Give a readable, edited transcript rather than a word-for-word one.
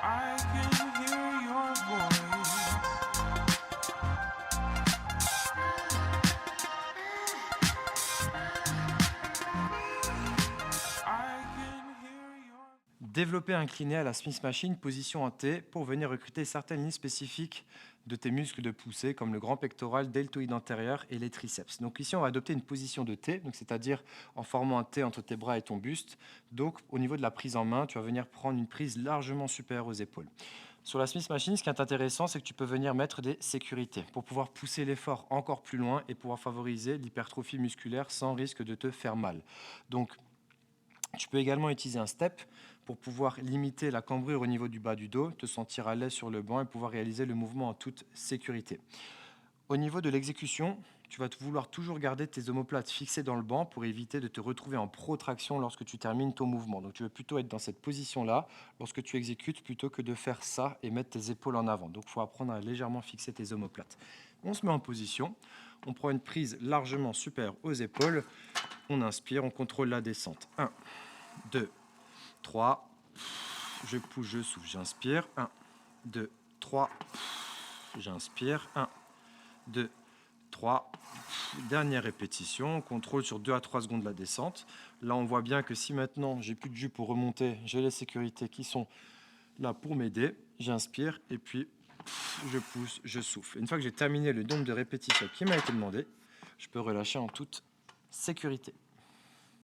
I can hear your voice. I can hear your... Développer incliné à la Smith Machine, position en T, pour venir recruter certaines lignes spécifiques de tes muscles de poussée, comme le grand pectoral, deltoïde antérieur et les triceps. Donc ici, on va adopter une position de T, donc c'est-à-dire en formant un T entre tes bras et ton buste. Donc au niveau de la prise en main, tu vas venir prendre une prise largement supérieure aux épaules. Sur la Smith Machine, ce qui est intéressant, c'est que tu peux venir mettre des sécurités pour pouvoir pousser l'effort encore plus loin et pouvoir favoriser l'hypertrophie musculaire sans risque de te faire mal. Donc, tu peux également utiliser un step pour pouvoir limiter la cambrure au niveau du bas du dos, te sentir à l'aise sur le banc et pouvoir réaliser le mouvement en toute sécurité. Au niveau de l'exécution, tu vas vouloir toujours garder tes omoplates fixées dans le banc pour éviter de te retrouver en protraction lorsque tu termines ton mouvement. Donc tu veux plutôt être dans cette position-là lorsque tu exécutes plutôt que de faire ça et mettre tes épaules en avant. Donc il faut apprendre à légèrement fixer tes omoplates. On se met en position, on prend une prise largement supérieure aux épaules, on inspire, on contrôle la descente. 1, 2, 3, je pousse, je souffle, j'inspire. 1, 2, 3, j'inspire. 1, 2, 3. Dernière répétition, on contrôle sur 2 à 3 secondes la descente. Là, on voit bien que si maintenant j'ai plus de jus pour remonter, j'ai les sécurités qui sont là pour m'aider. J'inspire et puis je pousse, je souffle. Une fois que j'ai terminé le nombre de répétitions qui m'a été demandé, je peux relâcher en toute sécurité.